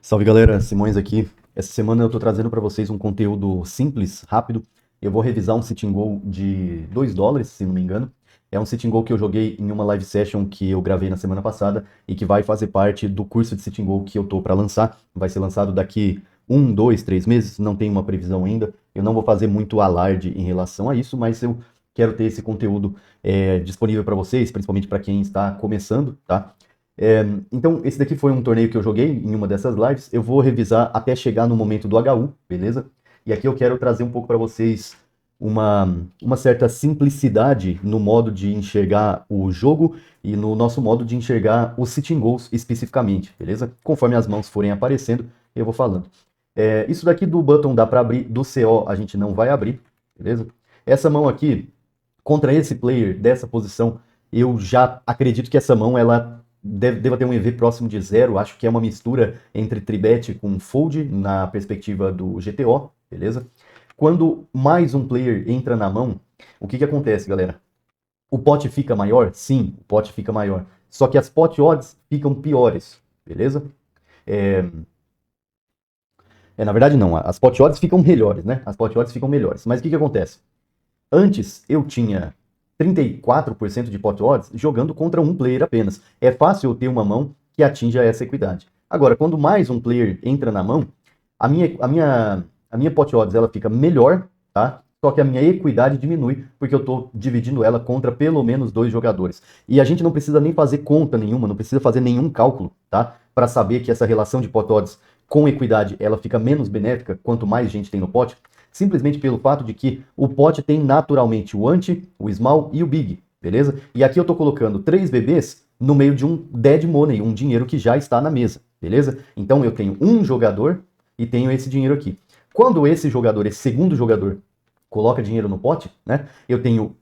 Salve galera, Simões aqui. Essa semana eu tô trazendo para vocês um conteúdo simples, rápido. Eu vou revisar um sitting goal de US$ 2, se não me engano. É um sitting goal que eu joguei em uma live session que eu gravei na semana passada e que vai fazer parte do curso de sitting goal que eu tô para lançar. Vai ser lançado daqui 1, 2, 3 meses, não tem uma previsão ainda. Eu não vou fazer muito alarde em relação a isso, mas eu quero ter esse conteúdo disponível para vocês, principalmente para quem está começando, tá? É, então, esse daqui foi um torneio que eu joguei em uma dessas lives. Eu vou revisar até chegar no momento do HU, beleza? E aqui eu quero trazer um pouco para vocês uma, uma certa simplicidade no modo de enxergar o jogo e no nosso modo de enxergar os sitting goals especificamente, beleza? Conforme as mãos forem aparecendo, eu vou falando. Isso daqui do button dá para abrir, do CO a gente não vai abrir, beleza? Essa mão aqui, contra esse player dessa posição, eu já acredito que essa mão ela deva ter um EV próximo de zero. Acho que é uma mistura entre tribet com fold na perspectiva do GTO, beleza? Quando mais um player entra na mão, o que acontece, galera? O pot fica maior? Sim, o pot fica maior. Só que as pot odds ficam piores, beleza? É, na verdade não, as pot odds ficam melhores, né? As pot odds ficam melhores. Mas o que acontece? Antes eu tinha 34% de pot odds jogando contra um player apenas. É fácil eu ter uma mão que atinja essa equidade. Agora, quando mais um player entra na mão, a minha pot odds ela fica melhor, tá? Só que a minha equidade diminui, porque eu estou dividindo ela contra pelo menos dois jogadores. E a gente não precisa nem fazer conta nenhuma, não precisa fazer nenhum cálculo, tá? Para saber que essa relação de pot odds com equidade ela fica menos benéfica quanto mais gente tem no pote, simplesmente pelo fato de que o pot tem naturalmente o ante, o small e o big, beleza? E aqui eu estou colocando 3 bebês no meio de um dead money, um dinheiro que já está na mesa, beleza? Então eu tenho um jogador e tenho esse dinheiro aqui. Quando esse jogador, esse segundo jogador, coloca dinheiro no pote, né? Eu tenho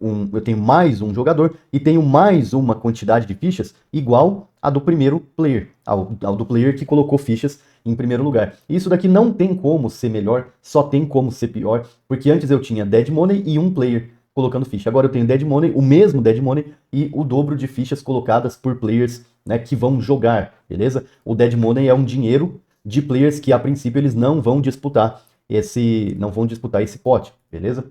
mais um jogador e tenho mais uma quantidade de fichas igual a do primeiro player, ao do player que colocou fichas em primeiro lugar. Isso daqui não tem como ser melhor, só tem como ser pior, porque antes eu tinha dead money e um player colocando ficha. Agora eu tenho dead money, o mesmo dead money e o dobro de fichas colocadas por players, né, que vão jogar, beleza? O dead money é um dinheiro de players que a princípio eles não vão disputar esse pote, beleza?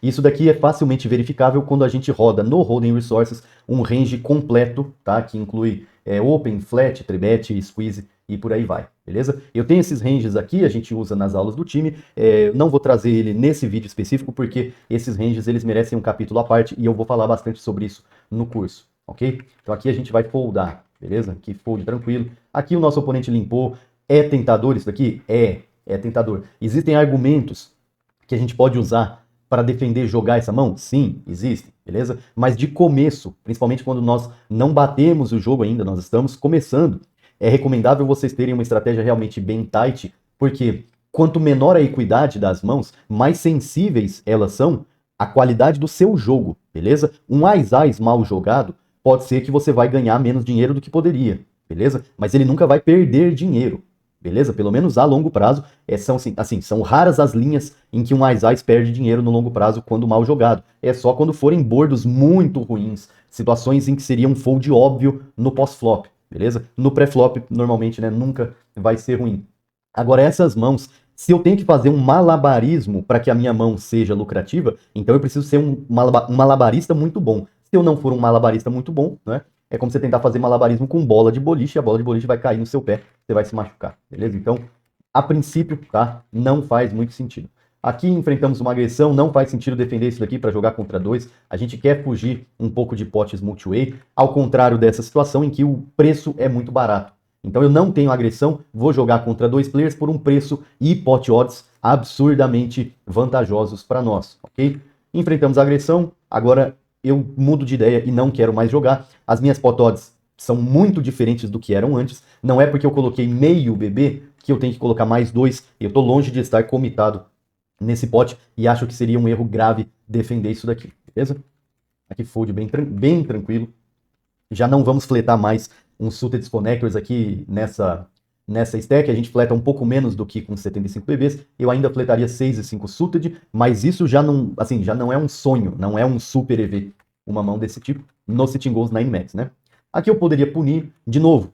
Isso daqui é facilmente verificável quando a gente roda no Holding Resources um range completo, tá? Que inclui Open, Flat, Tribet, Squeeze e por aí vai, beleza? Eu tenho esses ranges aqui, a gente usa nas aulas do time, não vou trazer ele nesse vídeo específico porque esses ranges eles merecem um capítulo à parte e eu vou falar bastante sobre isso no curso, ok? Então aqui a gente vai foldar, beleza? Aqui fold tranquilo. Aqui o nosso oponente limpou. É tentador isso daqui? É tentador. Existem argumentos que a gente pode usar para defender jogar essa mão? Sim, existem, beleza? Mas de começo, principalmente quando nós não batemos o jogo ainda, nós estamos começando, é recomendável vocês terem uma estratégia realmente bem tight, porque quanto menor a equidade das mãos, mais sensíveis elas são à qualidade do seu jogo, beleza? Um Ás mal jogado pode ser que você vai ganhar menos dinheiro do que poderia, beleza? Mas ele nunca vai perder dinheiro, beleza? Pelo menos a longo prazo, são raras as linhas em que um Ás perde dinheiro no longo prazo quando mal jogado. É só quando forem bordos muito ruins, situações em que seria um fold óbvio no pós-flop, beleza? No pré-flop, normalmente, né, nunca vai ser ruim. Agora, essas mãos, se eu tenho que fazer um malabarismo para que a minha mão seja lucrativa, então eu preciso ser um malabarista muito bom. Se eu não for um malabarista muito bom, né, é como você tentar fazer malabarismo com bola de boliche, a bola de boliche vai cair no seu pé, você vai se machucar, beleza? Então, a princípio, tá? Não faz muito sentido. Aqui enfrentamos uma agressão, não faz sentido defender isso daqui para jogar contra dois. A gente quer fugir um pouco de potes multi-way, ao contrário dessa situação em que o preço é muito barato. Então eu não tenho agressão, vou jogar contra dois players por um preço e pot odds absurdamente vantajosos para nós, ok? Enfrentamos a agressão, agora eu mudo de ideia e não quero mais jogar. As minhas pot odds são muito diferentes do que eram antes. Não é porque eu coloquei meio BB que eu tenho que colocar mais dois. Eu estou longe de estar comitado nesse pote e acho que seria um erro grave defender isso daqui, beleza? Aqui fold bem tranquilo. Já não vamos fletar mais um suited connectors aqui nessa stack. A gente fleta um pouco menos do que com 75 BBs. Eu ainda fletaria 6 e 5 suited, mas isso já não é um sonho, não é um super EV, uma mão desse tipo, no sitting goals na INMAX, né? Aqui eu poderia punir, de novo,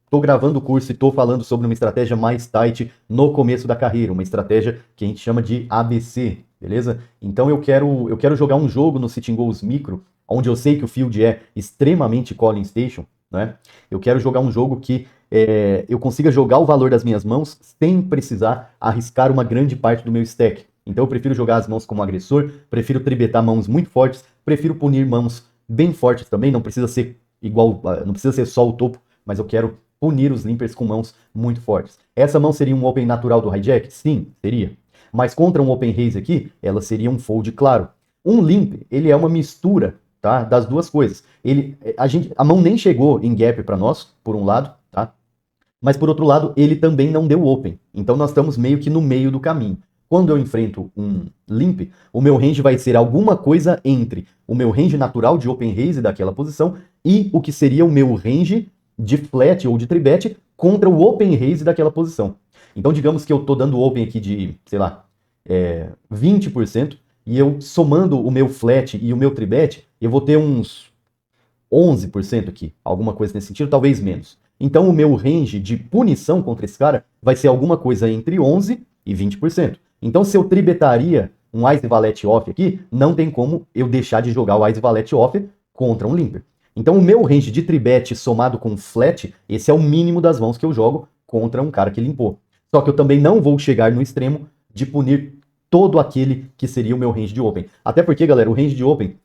tô gravando o curso e tô falando sobre uma estratégia mais tight no começo da carreira, uma estratégia que a gente chama de ABC, beleza? Então eu quero jogar um jogo no Sitting Goals Micro, onde eu sei que o field é extremamente calling station, né? Eu quero jogar um jogo que eu consiga jogar o valor das minhas mãos sem precisar arriscar uma grande parte do meu stack. Então eu prefiro jogar as mãos como agressor, prefiro tribetar mãos muito fortes, prefiro punir mãos bem fortes também, não precisa ser igual, não precisa ser só o topo, mas eu quero punir os limpers com mãos muito fortes. Essa mão seria um open natural do hijack? Sim, seria. Mas contra um open raise aqui, ela seria um fold claro. Um limp, ele é uma mistura, tá, das duas coisas. A mão nem chegou em gap para nós, por um lado, tá? Mas por outro lado, ele também não deu open. Então nós estamos meio que no meio do caminho. Quando eu enfrento um limp, o meu range vai ser alguma coisa entre o meu range natural de open raise daquela posição e o que seria o meu range de flat ou de tribet contra o open raise daquela posição. Então digamos que eu estou dando open aqui de, sei lá, 20%, e eu somando o meu flat e o meu tribet, eu vou ter uns 11% aqui, alguma coisa nesse sentido, talvez menos. Então o meu range de punição contra esse cara vai ser alguma coisa entre 11% e 20%. Então se eu tribetaria um Ice Valete off aqui, não tem como eu deixar de jogar o Ice Valete off contra um limper. Então o meu range de tribet somado com flat, esse é o mínimo das mãos que eu jogo contra um cara que limpou. Só que eu também não vou chegar no extremo de punir todo aquele que seria o meu range de open. Até porque, galera, o range de open,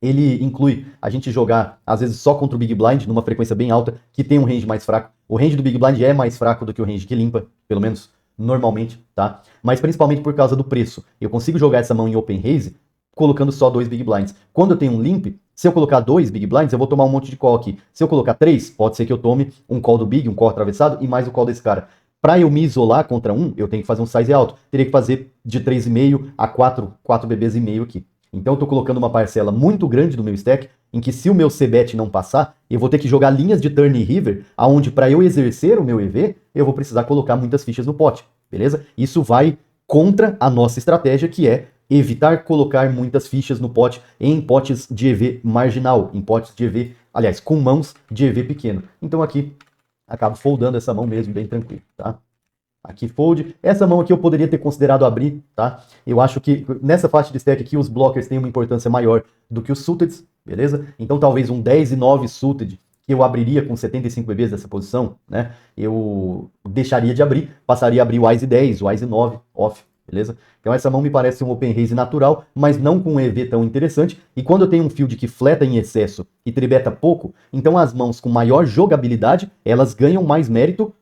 ele inclui a gente jogar, às vezes, só contra o Big Blind, numa frequência bem alta, que tem um range mais fraco. O range do Big Blind é mais fraco do que o range que limpa, pelo menos normalmente, tá? Mas principalmente por causa do preço. Eu consigo jogar essa mão em open raise colocando só 2 Big Blinds. Quando eu tenho um limp, se eu colocar 2 Big Blinds, eu vou tomar um monte de call aqui. Se eu colocar 3, pode ser que eu tome um call do Big, um call atravessado e mais o call desse cara. Para eu me isolar contra um, eu tenho que fazer um size alto. Teria que fazer de 3,5 a 4 bebês e meio aqui. Então eu estou colocando uma parcela muito grande do meu stack, em que se o meu C-bet não passar, eu vou ter que jogar linhas de turn e river, aonde para eu exercer o meu EV, eu vou precisar colocar muitas fichas no pote, beleza? Isso vai contra a nossa estratégia, que é evitar colocar muitas fichas no pote em potes de EV marginal, em potes de EV, aliás, com mãos de EV pequeno. Então aqui, acabo foldando essa mão mesmo, bem tranquilo, tá? Aqui fold. Essa mão aqui eu poderia ter considerado abrir, tá? Eu acho que nessa faixa de stack aqui os blockers têm uma importância maior do que os suited, beleza? Então talvez um 10 e 9 suited, que eu abriria com 75 bebês dessa posição, né? Eu deixaria de abrir, passaria a abrir o Ice 10, o Ice 9 off, beleza? Então essa mão me parece um open raise natural, mas não com um EV tão interessante. E quando eu tenho um field que fleta em excesso e tribeta pouco, então as mãos com maior jogabilidade, elas ganham mais mérito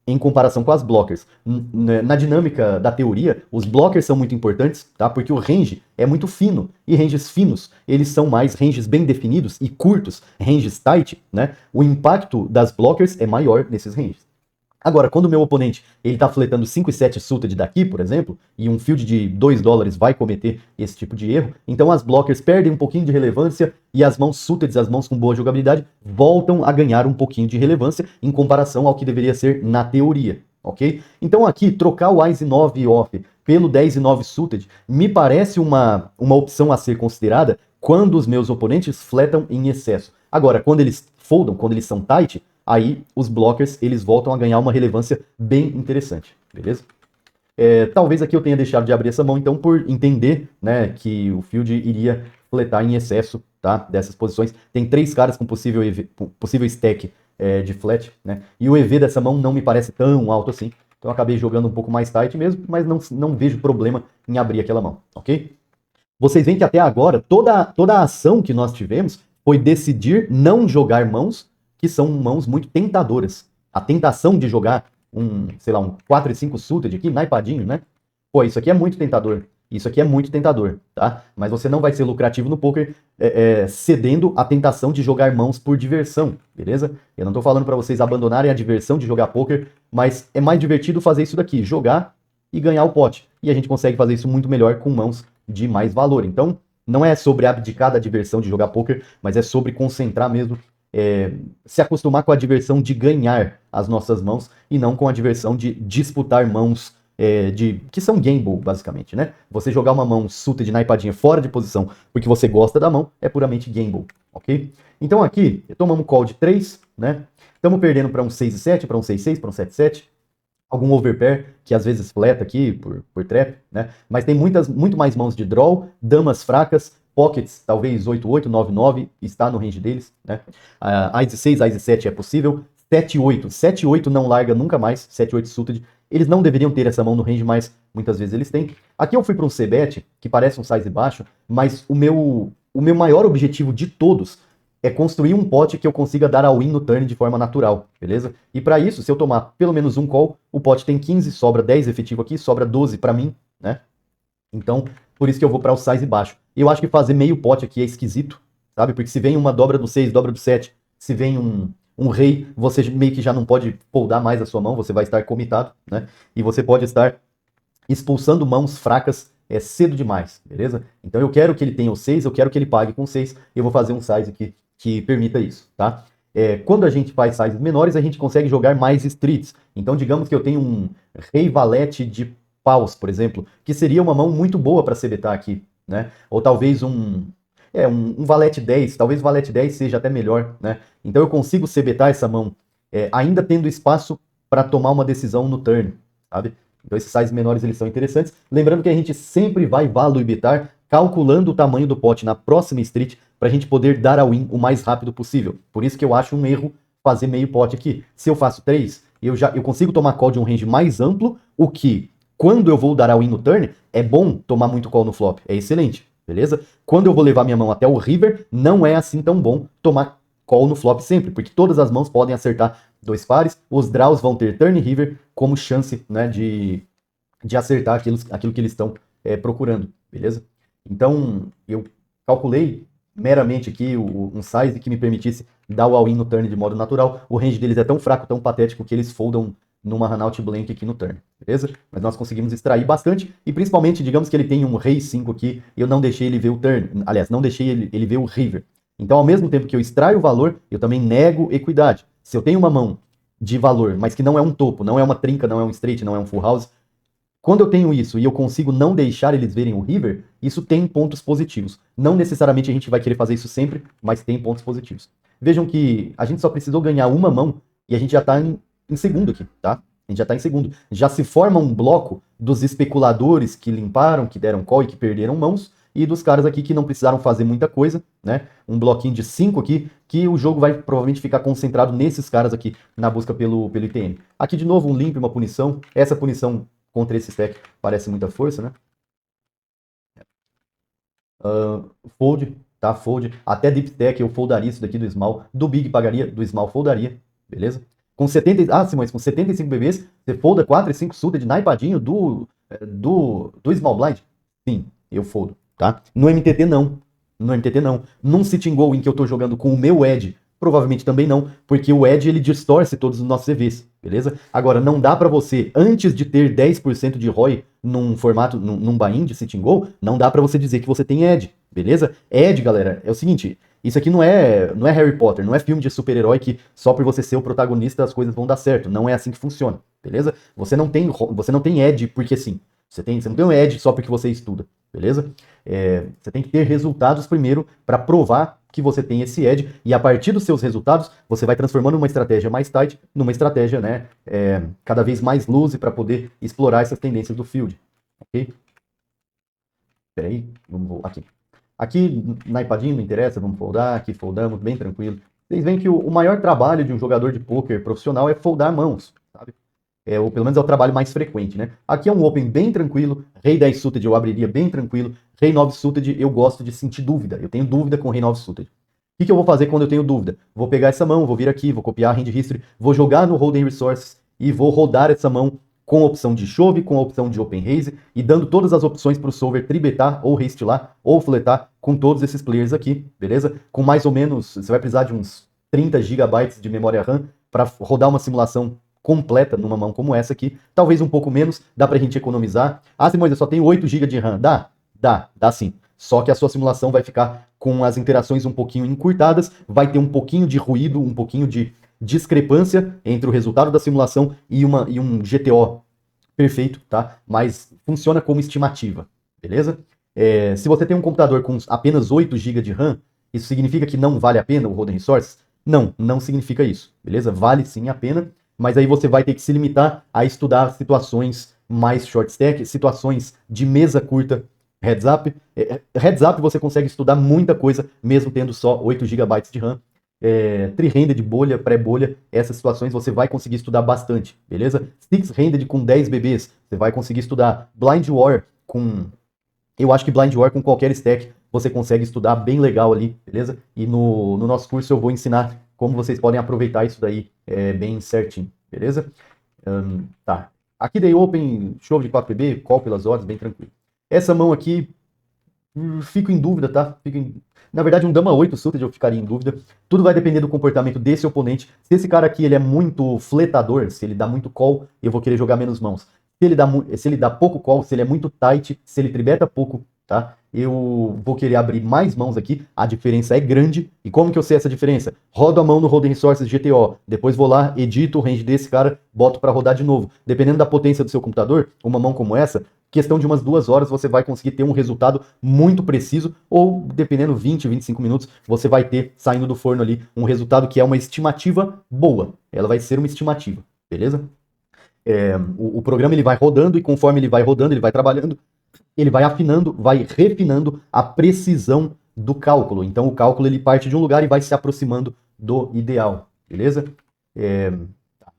em comparação com as blockers. Na dinâmica da teoria, os blockers são muito importantes, tá? Porque o range é muito fino, e ranges finos, eles são mais ranges bem definidos e curtos, ranges tight, né? O impacto das blockers é maior nesses ranges. Agora, quando o meu oponente ele tá fletando 5 e 7 suited daqui, por exemplo, e um field de $2 vai cometer esse tipo de erro, então as blockers perdem um pouquinho de relevância e as mãos suited, as mãos com boa jogabilidade, voltam a ganhar um pouquinho de relevância em comparação ao que deveria ser na teoria, ok? Então aqui, trocar o Ice 9 off pelo 10 e 9 suited me parece uma opção a ser considerada quando os meus oponentes fletam em excesso. Agora, quando eles foldam, quando eles são tight, aí os blockers eles voltam a ganhar uma relevância bem interessante, beleza? Talvez aqui eu tenha deixado de abrir essa mão, então, por entender, né, que o field iria fletar em excesso, tá, dessas posições. Tem 3 caras com possível stack de flat, né, e o EV dessa mão não me parece tão alto assim, então eu acabei jogando um pouco mais tight mesmo, mas não vejo problema em abrir aquela mão, ok? Vocês veem que até agora, toda a ação que nós tivemos foi decidir não jogar mãos que são mãos muito tentadoras. A tentação de jogar sei lá, um 4 e 5 suited aqui, naipadinho, né? Pô, isso aqui é muito tentador. Isso aqui é muito tentador, tá? Mas você não vai ser lucrativo no poker cedendo a tentação de jogar mãos por diversão, beleza? Eu não tô falando para vocês abandonarem a diversão de jogar poker, mas é mais divertido fazer isso daqui, jogar e ganhar o pote. E a gente consegue fazer isso muito melhor com mãos de mais valor. Então, não é sobre abdicar da diversão de jogar poker, mas é sobre concentrar mesmo, se acostumar com a diversão de ganhar as nossas mãos e não com a diversão de disputar mãos que são gamble, basicamente, né? Você jogar uma mão suited naipadinha fora de posição porque você gosta da mão é puramente gamble, ok? Então aqui, tomamos call de 3, né? Estamos perdendo para um 6,7, para um 6,6, para um 7,7. Algum overpair, que às vezes fleta aqui por trap, né? Mas tem muito mais mãos de draw, damas fracas, pockets, talvez 8,8, 9,9, está no range deles, né? Ice 6, Ice 7 é possível. 7,8, 7,8 não larga nunca mais, 7,8 suited. Eles não deveriam ter essa mão no range, mas muitas vezes eles têm. Aqui eu fui para um C-bet, que parece um size baixo, mas o meu maior objetivo de todos é construir um pot que eu consiga dar all-in no turn de forma natural, beleza? E para isso, se eu tomar pelo menos um call, o pot tem 15, sobra 10 efetivo aqui, sobra 12 para mim, né? Então, por isso que eu vou para o size baixo. Eu acho que fazer meio pot aqui é esquisito, sabe? Porque se vem uma dobra do 6, dobra do 7, se vem um rei, você meio que já não pode foldar mais a sua mão, você vai estar comitado, né? E você pode estar expulsando mãos fracas cedo demais, beleza? Então eu quero que ele tenha o 6, eu quero que ele pague com 6, eu vou fazer um size aqui que permita isso, tá? Quando a gente faz sizes menores, a gente consegue jogar mais streets. Então, digamos que eu tenho um rei valete de paus, por exemplo, que seria uma mão muito boa para CBtar aqui, né? Ou talvez um valete 10, talvez o valete 10 seja até melhor, né? Então eu consigo CBtar essa mão, ainda tendo espaço para tomar uma decisão no turn, sabe? Então esses sizes menores eles são interessantes. Lembrando que a gente sempre vai valuibitar calculando o tamanho do pote na próxima street para a gente poder dar a win o mais rápido possível. Por isso que eu acho um erro fazer meio pote aqui. Se eu faço 3, eu consigo tomar call de um range mais amplo, o que, quando eu vou dar a win no turn, é bom tomar muito call no flop. É excelente, beleza? Quando eu vou levar minha mão até o river, não é assim tão bom tomar call no flop sempre, porque todas as mãos podem acertar 2 pares, os draws vão ter turn river como chance, né, de acertar aquilo que eles estão procurando, beleza? Então, eu calculei meramente aqui um size que me permitisse dar o all-in no turn de modo natural. O range deles é tão fraco, tão patético, que eles foldam numa runout blank aqui no turn, beleza? Mas nós conseguimos extrair bastante, e principalmente, digamos que ele tem um rei 5 aqui, eu não deixei ele ver o turn, aliás, não deixei ele ver o river. Então, ao mesmo tempo que eu extraio o valor, eu também nego equidade. Se eu tenho uma mão de valor, mas que não é um topo, não é uma trinca, não é um straight, não é um full house, quando eu tenho isso e eu consigo não deixar eles verem o river, isso tem pontos positivos. Não necessariamente a gente vai querer fazer isso sempre, mas tem pontos positivos. Vejam que a gente só precisou ganhar uma mão e a gente já está em segundo aqui, tá? A gente já está em segundo. Já se forma um bloco dos especuladores que limparam, que deram call e que perderam mãos, e dos caras aqui que não precisaram fazer muita coisa, né? Um bloquinho de 5 aqui, que o jogo vai provavelmente ficar concentrado nesses caras aqui, na busca pelo ITM. Aqui de novo um limp, uma punição. Essa punição contra esse stack parece muita força, né? Fold, tá? Fold. Até deep stack eu foldaria isso daqui do small. Do big pagaria, do small foldaria, beleza? Com 70, Simões, com 75 BBs, você folda 4 e 5 suited naipadinho do small blind? Sim, eu foldo, tá? No MTT não. No MTT não. Num sitting goal em que eu tô jogando com o meu edge, provavelmente também não, porque o edge ele distorce todos os nossos EVs, beleza? Agora, não dá pra você, antes de ter 10% de ROI num formato, num buy-in de sitting goal, não dá pra você dizer que você tem edge, beleza? Edge, galera, é o seguinte, isso aqui não é Harry Potter, não é filme de super-herói que só por você ser o protagonista as coisas vão dar certo, não é assim que funciona, beleza? Você não tem edge porque sim, você não tem um edge só porque você estuda, beleza? Você tem que ter resultados primeiro para provar que você tem esse edge, e a partir dos seus resultados, você vai transformando uma estratégia mais tight numa estratégia, né, cada vez mais loose para poder explorar essas tendências do field, ok? Peraí, vamos aqui. Aqui, naipadinho, não interessa, vamos foldar, aqui foldamos, bem tranquilo. Vocês veem que o maior trabalho de um jogador de poker profissional é foldar mãos, sabe? Ou pelo menos é o trabalho mais frequente, né? Aqui é um open bem tranquilo, rei 10 suited eu abriria bem tranquilo, rei 9 suited eu gosto de sentir dúvida, eu tenho dúvida com rei 9 suited. O que eu vou fazer quando eu tenho dúvida? Vou pegar essa mão, vou vir aqui, vou copiar a hand history, vou jogar no Hold'em Resources e vou rodar essa mão com a opção de chove, com a opção de open raise e dando todas as opções para o solver tribetar ou restilar ou fletar com todos esses players aqui, beleza? Com mais ou menos, você vai precisar de uns 30 GB de memória RAM para rodar uma simulação completa numa mão como essa aqui, talvez um pouco menos, dá pra gente economizar. Simões, eu só tenho 8 GB de RAM. Dá sim. Só que a sua simulação vai ficar com as interações um pouquinho encurtadas, vai ter um pouquinho de ruído, um pouquinho de discrepância entre o resultado da simulação e um GTO perfeito, tá? Mas funciona como estimativa, beleza? Se você tem um computador com apenas 8 GB de RAM, isso significa que não vale a pena o Hold'em Resources? Não, não significa isso, beleza? Vale sim a pena, mas aí você vai ter que se limitar a estudar situações mais short stack, situações de mesa curta, heads up. Heads up você consegue estudar muita coisa, mesmo tendo só 8 GB de RAM. Three-handed, bolha, pré-bolha, essas situações você vai conseguir estudar bastante, beleza? Six-handed com 10 BBs, você vai conseguir estudar. Blind War com... Eu acho que Blind War com qualquer stack você consegue estudar bem legal ali, beleza? E no nosso curso eu vou ensinar como vocês podem aproveitar isso daí bem certinho, beleza? Tá. Aqui dei open, show de 4PB, call pelas odds, bem tranquilo. Essa mão aqui, fico em dúvida, tá? Na verdade, um dama 8 suited eu ficaria em dúvida. Tudo vai depender do comportamento desse oponente. Se esse cara aqui ele é muito fletador, se ele dá muito call, eu vou querer jogar menos mãos. Se ele dá pouco call, se ele é muito tight, se ele tribeta pouco, tá? Eu vou querer abrir mais mãos aqui. A diferença é grande. E como que eu sei essa diferença? Rodo a mão no Holding Resources GTO. Depois vou lá, edito o range desse cara, boto para rodar de novo. Dependendo da potência do seu computador, uma mão como essa, questão de umas 2 horas você vai conseguir ter um resultado muito preciso, ou dependendo 20, 25 minutos, você vai ter, saindo do forno ali, um resultado que é uma estimativa boa. Ela vai ser uma estimativa, beleza? O programa ele vai rodando e conforme ele vai rodando, ele vai trabalhando, ele vai afinando, vai refinando a precisão do cálculo. Então o cálculo ele parte de um lugar e vai se aproximando do ideal, beleza?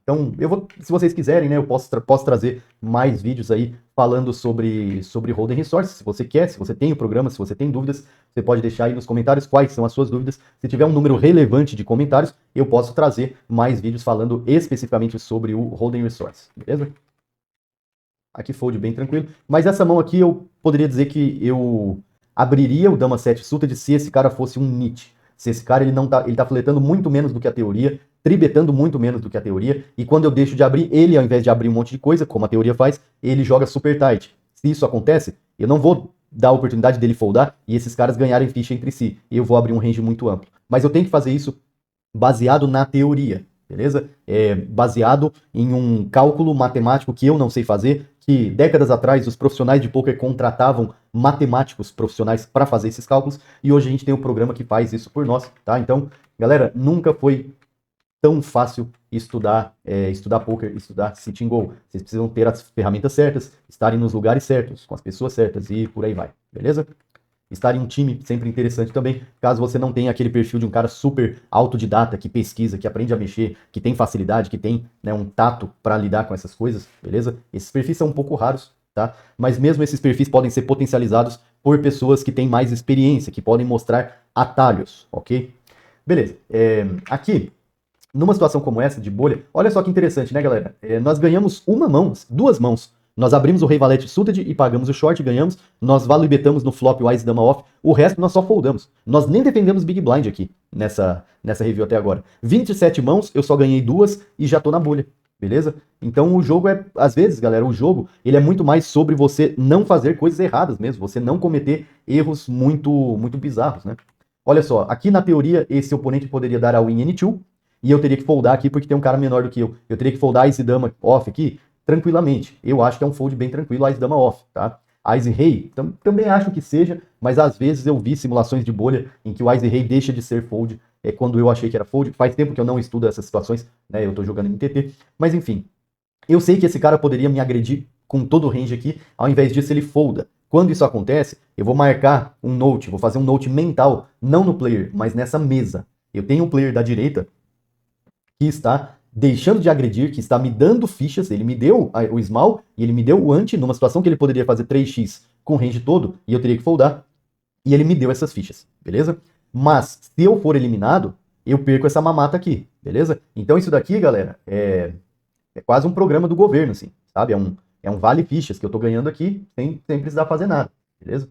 Então, se vocês quiserem, né, eu posso trazer mais vídeos aí falando sobre Holding Resources, se você quer, se você tem o programa, se você tem dúvidas, você pode deixar aí nos comentários quais são as suas dúvidas. Se tiver um número relevante de comentários, eu posso trazer mais vídeos falando especificamente sobre o Holding Resources, beleza? Aqui fold bem tranquilo. Mas essa mão aqui eu poderia dizer que eu abriria o Dama 7 suited se esse cara fosse um nit. Se esse cara ele tá fletando muito menos do que a teoria, tribetando muito menos do que a teoria, e quando eu deixo de abrir, ele ao invés de abrir um monte de coisa, como a teoria faz, ele joga super tight. Se isso acontece, eu não vou dar a oportunidade dele foldar e esses caras ganharem ficha entre si. Eu vou abrir um range muito amplo. Mas eu tenho que fazer isso baseado na teoria, beleza? Baseado em um cálculo matemático que eu não sei fazer, que décadas atrás os profissionais de poker contratavam matemáticos profissionais para fazer esses cálculos, e hoje a gente tem um programa que faz isso por nós, tá? Então, galera, nunca foi tão fácil estudar poker, estudar sitting go. Vocês precisam ter as ferramentas certas, estarem nos lugares certos, com as pessoas certas e por aí vai, beleza? Estar em um time sempre interessante também, caso você não tenha aquele perfil de um cara super autodidata, que pesquisa, que aprende a mexer, que tem facilidade, que tem, né, um tato para lidar com essas coisas, beleza? Esses perfis são um pouco raros, tá? Mas mesmo esses perfis podem ser potencializados por pessoas que têm mais experiência, que podem mostrar atalhos, ok? Beleza. Aqui, numa situação como essa, de bolha, olha só que interessante, né, galera? Nós ganhamos duas mãos. Nós abrimos o Rei Valete suited e pagamos o short, ganhamos. Nós validetamos no flop o Ice Dama off. O resto nós só foldamos. Nós nem defendemos Big Blind aqui, nessa review até agora. 27 mãos, eu só ganhei 2 e já tô na bolha, beleza? Então o jogo às vezes, galera, o jogo, ele é muito mais sobre você não fazer coisas erradas mesmo, você não cometer erros muito, muito bizarros, né? Olha só, aqui na teoria, esse oponente poderia dar a win N2, e eu teria que foldar aqui porque tem um cara menor do que eu. Eu teria que foldar Ice Dama off aqui, tranquilamente. Eu acho que é um fold bem tranquilo, Ice Dama off, tá? Ice Rei, também acho que seja, mas às vezes eu vi simulações de bolha em que o Ice Rei deixa de ser fold, quando eu achei que era fold. Faz tempo que eu não estudo essas situações, né? Eu tô jogando MTT, mas enfim. Eu sei que esse cara poderia me agredir com todo o range aqui, ao invés disso ele folda. Quando isso acontece, eu vou marcar um note, vou fazer um note mental, não no player, mas nessa mesa. Eu tenho um player da direita que está deixando de agredir, que está me dando fichas, ele me deu o small e ele me deu o ante numa situação que ele poderia fazer 3x com o range todo e eu teria que foldar, e ele me deu essas fichas, beleza? Mas se eu for eliminado, eu perco essa mamata aqui, beleza? Então isso daqui, galera, é quase um programa do governo, assim, sabe? É um vale fichas que eu tô ganhando aqui sem precisar fazer nada, beleza?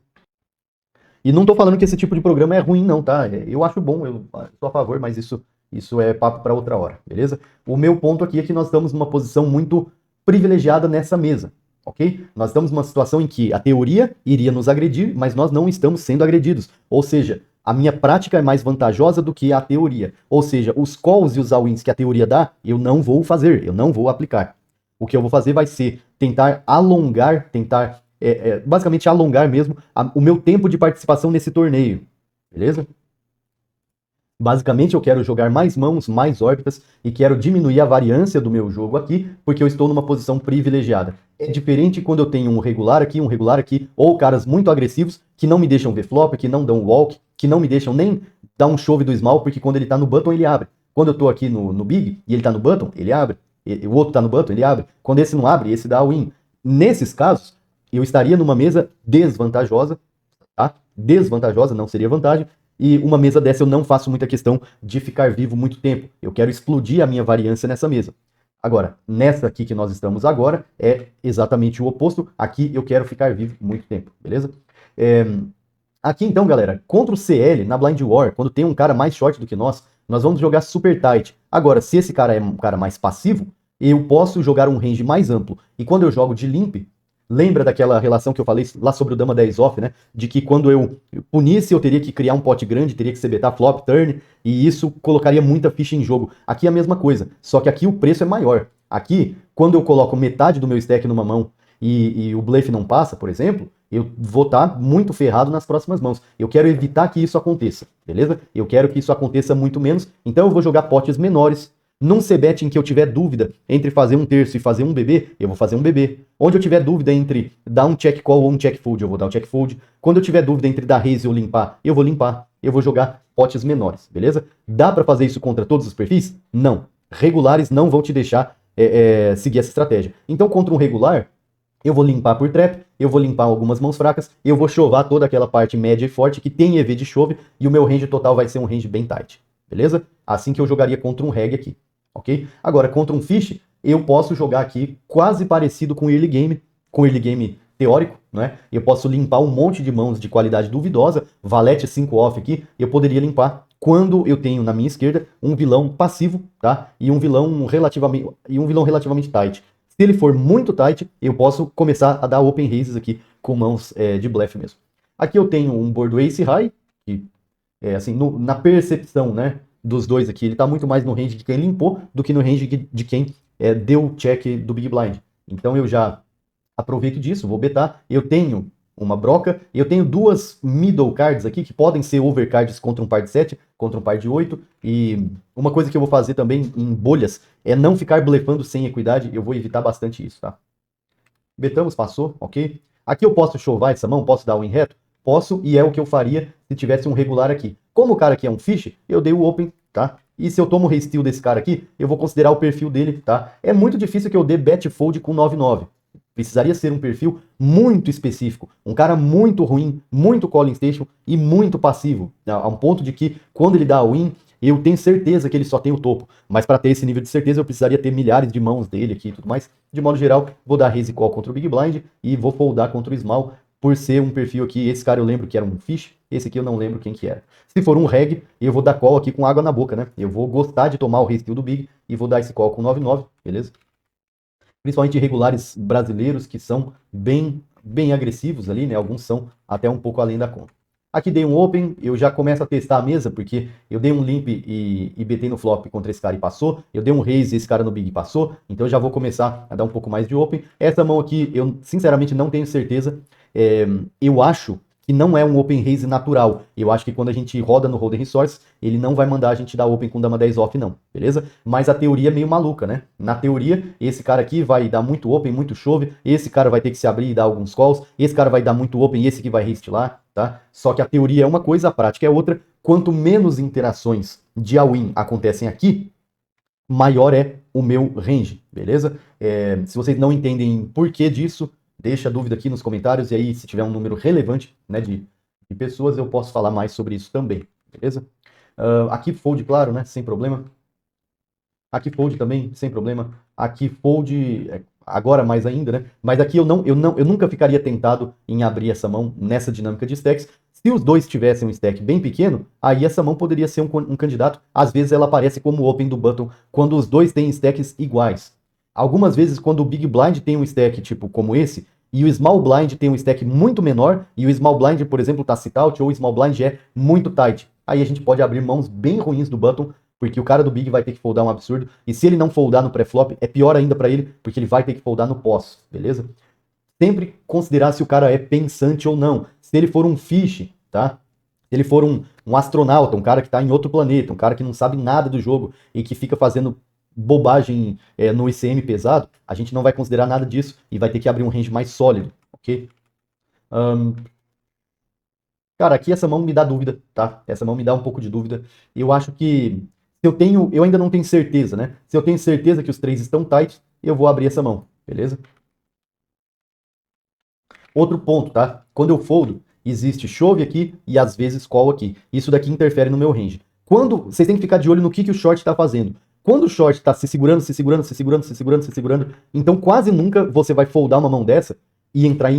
E não tô falando que esse tipo de programa é ruim, não, tá? Eu acho bom, eu sou a favor, mas isso é papo para outra hora, beleza? O meu ponto aqui é que nós estamos numa posição muito privilegiada nessa mesa, ok? Nós estamos numa situação em que a teoria iria nos agredir, mas nós não estamos sendo agredidos. Ou seja, a minha prática é mais vantajosa do que a teoria. Ou seja, os calls e os all-ins que a teoria dá, eu não vou fazer, eu não vou aplicar. O que eu vou fazer vai ser tentar alongar, basicamente alongar mesmo o meu tempo de participação nesse torneio, beleza? Basicamente, eu quero jogar mais mãos, mais órbitas e quero diminuir a variância do meu jogo aqui, porque eu estou numa posição privilegiada. É diferente quando eu tenho um regular aqui, ou caras muito agressivos que não me deixam ver flop, que não dão walk, que não me deixam nem dar um shove do small, porque quando ele tá no button, ele abre. Quando eu tô aqui no big e ele tá no button, ele abre. O outro tá no button, ele abre. Quando esse não abre, esse dá win. Nesses casos, eu estaria numa mesa desvantajosa, tá? Desvantajosa, não seria vantagem. E uma mesa dessa eu não faço muita questão de ficar vivo muito tempo. Eu quero explodir a minha variância nessa mesa. Agora, nessa aqui que nós estamos agora, é exatamente o oposto. Aqui eu quero ficar vivo muito tempo, beleza? Aqui então, galera, contra o CL, na Blind War, quando tem um cara mais short do que nós vamos jogar super tight. Agora, se esse cara é um cara mais passivo, eu posso jogar um range mais amplo. E quando eu jogo de limp, lembra daquela relação que eu falei lá sobre o Dama 10 off, né? De que quando eu punisse, eu teria que criar um pote grande, teria que ser beta flop, turn, e isso colocaria muita ficha em jogo. Aqui é a mesma coisa, só que aqui o preço é maior. Aqui, quando eu coloco metade do meu stack numa mão e o bluff não passa, por exemplo, eu vou estar muito ferrado nas próximas mãos. Eu quero evitar que isso aconteça, beleza? Eu quero que isso aconteça muito menos, então eu vou jogar potes menores. Num C-bet em que eu tiver dúvida entre fazer um terço e fazer um BB, eu vou fazer um BB. Onde eu tiver dúvida entre dar um check call ou um check fold, eu vou dar um check fold. Quando eu tiver dúvida entre dar raise ou limpar, eu vou limpar. Eu vou jogar potes menores, beleza? Dá para fazer isso contra todos os perfis? Não. Regulares não vão te deixar seguir essa estratégia. Então, contra um regular, eu vou limpar por trap, eu vou limpar algumas mãos fracas, eu vou chovar toda aquela parte média e forte que tem EV de chove, e o meu range total vai ser um range bem tight, beleza? Assim que eu jogaria contra um reg aqui, ok? Agora, contra um fish, eu posso jogar aqui quase parecido com early game teórico, né? Eu posso limpar um monte de mãos de qualidade duvidosa, valete 5 off aqui, eu poderia limpar quando eu tenho na minha esquerda um vilão passivo, tá? E um vilão relativamente tight. Se ele for muito tight, eu posso começar a dar open raises aqui com mãos de blefe mesmo. Aqui eu tenho um board ace high, que assim, na percepção, né, dos dois aqui, ele está muito mais no range de quem limpou do que no range de quem deu check do Big Blind. Então eu já aproveito disso, vou betar. Eu tenho uma broca, eu tenho duas middle cards aqui que podem ser overcards contra um par de 7, contra um par de 8. E uma coisa que eu vou fazer também em bolhas é não ficar blefando sem equidade, eu vou evitar bastante isso, tá? Betamos, passou, ok? Aqui eu posso chovar essa mão, posso dar um in reto? Posso, e é o que eu faria se tivesse um regular aqui. Como o cara aqui é um fish, eu dei o open, tá? E se eu tomo o resteal desse cara aqui, eu vou considerar o perfil dele, tá? É muito difícil que eu dê bet fold com 9-9. Precisaria ser um perfil muito específico. Um cara muito ruim, muito calling station e muito passivo. A um ponto de que, quando ele dá a win, eu tenho certeza que ele só tem o topo. Mas para ter esse nível de certeza, eu precisaria ter milhares de mãos dele aqui e tudo mais. De modo geral, vou dar raise call contra o Big Blind e vou foldar contra o Small, por ser um perfil aqui. Esse cara eu lembro que era um fish, esse aqui eu não lembro quem que era. Se for um reg, eu vou dar call aqui com água na boca, né? Eu vou gostar de tomar o raise do Big e vou dar esse call com 9-9, beleza? Principalmente irregulares brasileiros que são bem agressivos ali, né? Alguns são até um pouco além da conta. Aqui dei um open, eu já começo a testar a mesa, porque eu dei um limp e betei no flop contra esse cara e passou. Eu dei um raise e esse cara no big passou. Então eu já vou começar a dar um pouco mais de open. Essa mão aqui, eu sinceramente não tenho certeza. Eu acho que não é um open raise natural. Eu acho que quando a gente roda no Hold'em Resource, ele não vai mandar a gente dar open com dama 10 off, não, beleza? Mas a teoria é meio maluca, né? Na teoria, esse cara aqui vai dar muito open, muito chove, esse cara vai ter que se abrir e dar alguns calls, esse cara vai dar muito open e esse aqui vai restilar, tá? Só que a teoria é uma coisa, a prática é outra. Quanto menos interações de all-in acontecem aqui, maior é o meu range, beleza? Se vocês não entendem por que disso, deixa a dúvida aqui nos comentários, e aí se tiver um número relevante, né, de pessoas, eu posso falar mais sobre isso também, beleza? Aqui fold, claro, né, sem problema. Aqui fold também, sem problema. Aqui fold, agora mais ainda, né? Mas aqui eu nunca ficaria tentado em abrir essa mão nessa dinâmica de stacks. Se os dois tivessem um stack bem pequeno, aí essa mão poderia ser um candidato. Às vezes ela aparece como open do button, quando os dois têm stacks iguais. Algumas vezes, quando o Big Blind tem um stack tipo como esse, e o Small Blind tem um stack muito menor, e o Small Blind, por exemplo, tá sit out, ou o Small Blind é muito tight. Aí a gente pode abrir mãos bem ruins do button, porque o cara do Big vai ter que foldar um absurdo, e se ele não foldar no pré-flop, é pior ainda para ele, porque ele vai ter que foldar no pós, beleza? Sempre considerar se o cara é pensante ou não. Se ele for um fish, tá? Se ele for um astronauta, um cara que está em outro planeta, um cara que não sabe nada do jogo e que fica fazendo bobagem no ICM pesado, a gente não vai considerar nada disso e vai ter que abrir um range mais sólido, ok? Ahn, Cara, aqui essa mão me dá dúvida, tá? Essa mão me dá um pouco de dúvida. Eu acho que se eu ainda não tenho certeza, né? Se eu tenho certeza que os três estão tight, eu vou abrir essa mão, beleza? Outro ponto, tá? Quando eu foldo, existe chove aqui e às vezes call aqui. Isso daqui interfere no meu range. Quando vocês têm que ficar de olho no que o short está fazendo. Quando o short está se segurando, se segurando, se segurando, se segurando, se segurando, então quase nunca você vai foldar uma mão dessa e entrar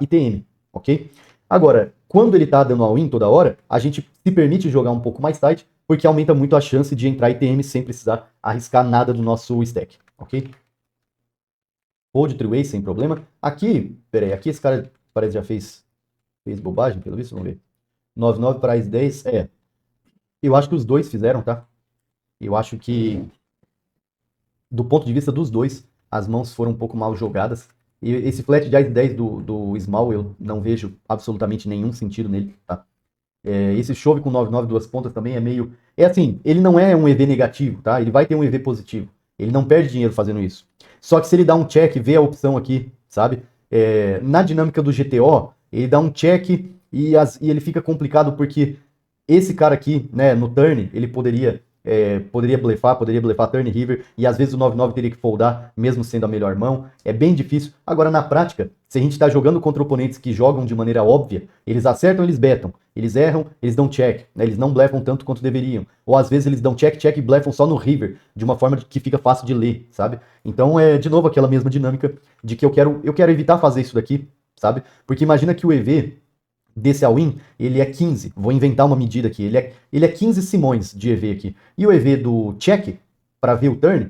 ITM, ok? Agora, quando ele está dando all-in toda hora, a gente se permite jogar um pouco mais tight, porque aumenta muito a chance de entrar ITM sem precisar arriscar nada do nosso stack, ok? Hold three-way sem problema. Aqui, peraí, aqui esse cara parece que já fez bobagem, pelo visto, vamos ver. 9,9 para as 10, eu acho que os dois fizeram, tá? Eu acho que, do ponto de vista dos dois, as mãos foram um pouco mal jogadas. E esse flat de Ás 10 do Small, eu não vejo absolutamente nenhum sentido nele, tá? Esse chove com 9,9 duas pontas também é meio... É assim, ele não é um EV negativo, tá? Ele vai ter um EV positivo. Ele não perde dinheiro fazendo isso. Só que se ele dá um check, vê a opção aqui, sabe? Na dinâmica do GTO, ele dá um check e ele fica complicado porque esse cara aqui, né, no turn, ele poderia blefar turn river, e às vezes o 9-9 teria que foldar, mesmo sendo a melhor mão. É bem difícil. Agora, na prática, se a gente está jogando contra oponentes que jogam de maneira óbvia, eles acertam, eles betam. Eles erram, eles dão check, né? Eles não blefam tanto quanto deveriam. Ou às vezes eles dão check, check e blefam só no river, de uma forma que fica fácil de ler, sabe? Então é, de novo, aquela mesma dinâmica de que eu quero evitar fazer isso daqui, sabe? Porque imagina que o EV desse all-in, ele é 15. Vou inventar uma medida aqui. Ele é 15 simões de EV aqui. E o EV do check, para ver o turn,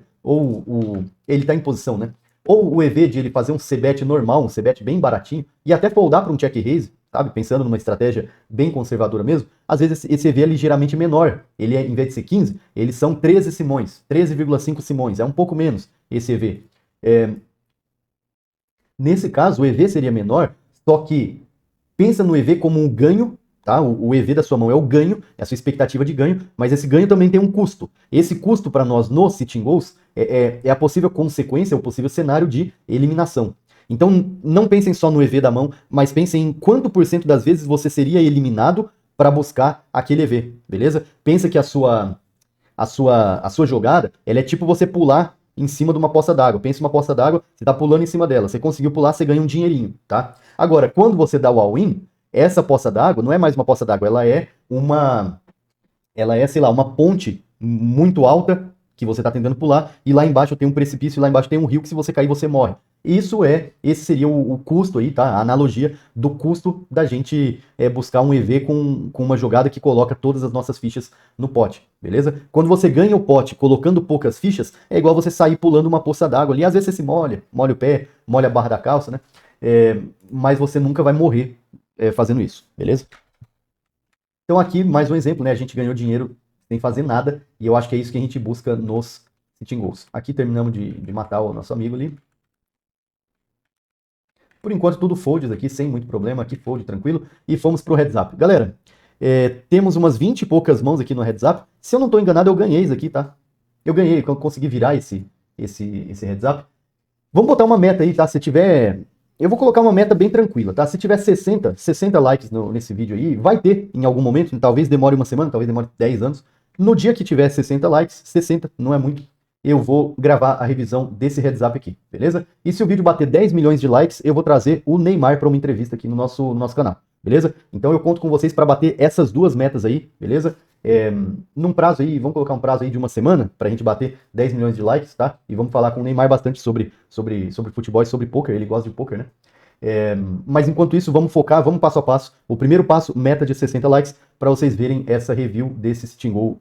ele está em posição, né? Ou o EV de ele fazer um C-bet normal, um C-bet bem baratinho, e até foldar para um check raise, sabe? Pensando numa estratégia bem conservadora mesmo, às vezes esse EV é ligeiramente menor. Ele é, em vez de ser 15, eles são 13 simões, 13,5 simões. É um pouco menos esse EV. Nesse caso, o EV seria menor, só que pensa no EV como um ganho, tá? O EV da sua mão é o ganho, é a sua expectativa de ganho, mas esse ganho também tem um custo. Esse custo para nós no Sitting Goals é a possível consequência, o possível cenário de eliminação. Então não pensem só no EV da mão, mas pensem em quanto por cento das vezes você seria eliminado para buscar aquele EV, beleza? Pensa que a sua jogada, ela é tipo você pular em cima de uma poça d'água. Pensa uma poça d'água, você está pulando em cima dela. Você conseguiu pular, você ganha um dinheirinho, tá? Agora, quando você dá o all-in, essa poça d'água não é mais uma poça d'água, sei lá, uma ponte muito alta que você está tentando pular, e lá embaixo tem um precipício, e lá embaixo tem um rio que se você cair você morre. Esse seria o custo aí, tá? A analogia do custo da gente buscar um EV com uma jogada que coloca todas as nossas fichas no pote, beleza? Quando você ganha o pote colocando poucas fichas, é igual você sair pulando uma poça d'água ali, às vezes você se molha o pé, molha a barra da calça, né? Mas você nunca vai morrer fazendo isso, beleza? Então aqui, mais um exemplo, né? A gente ganhou dinheiro sem fazer nada, e eu acho que é isso que a gente busca nos Sitting Goals. Aqui terminamos de matar o nosso amigo ali. Por enquanto, tudo folds aqui, sem muito problema. Aqui fold, tranquilo. E fomos pro heads up. Galera, temos umas 20 e poucas mãos aqui no heads up. Se eu não tô enganado, eu ganhei isso aqui, tá? Eu ganhei, eu consegui virar esse heads up. Vamos botar uma meta aí, tá? Se tiver... Eu vou colocar uma meta bem tranquila, tá? Se tiver 60 likes nesse vídeo aí, vai ter em algum momento, talvez demore uma semana, talvez demore 10 anos. No dia que tiver 60 likes, 60 não é muito, eu vou gravar a revisão desse heads up aqui, beleza? E se o vídeo bater 10 milhões de likes, eu vou trazer o Neymar para uma entrevista aqui no nosso canal, beleza? Então eu conto com vocês para bater essas duas metas aí, beleza? Num prazo aí, vamos colocar um prazo aí de uma semana pra gente bater 10 milhões de likes, tá? E vamos falar com o Neymar bastante sobre futebol e sobre poker, ele gosta de poker, né? Mas enquanto isso, vamos focar, vamos passo a passo. O primeiro passo, meta de 60 likes, para vocês verem essa review desse Sitting Goal,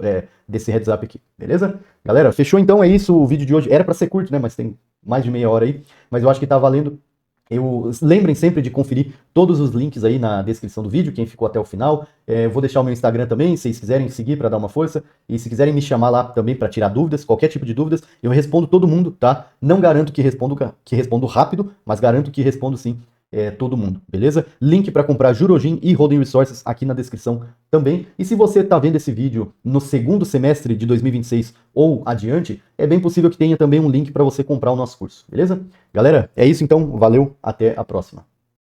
desse heads up aqui, beleza? Galera, fechou então? É isso o vídeo de hoje. Era para ser curto, né? Mas tem mais de meia hora aí. Mas eu acho que tá valendo. Lembrem sempre de conferir todos os links aí na descrição do vídeo, quem ficou até o final. Eu vou deixar o meu Instagram também, se vocês quiserem seguir para dar uma força. E se quiserem me chamar lá também para tirar dúvidas, qualquer tipo de dúvidas, eu respondo todo mundo, tá? Não garanto que respondo rápido, mas garanto que respondo sim. todo mundo, beleza? Link para comprar Jurogin e Holding Resources aqui na descrição também. E se você está vendo esse vídeo no segundo semestre de 2026 ou adiante, é bem possível que tenha também um link para você comprar o nosso curso, beleza? Galera, é isso então, valeu, até a próxima.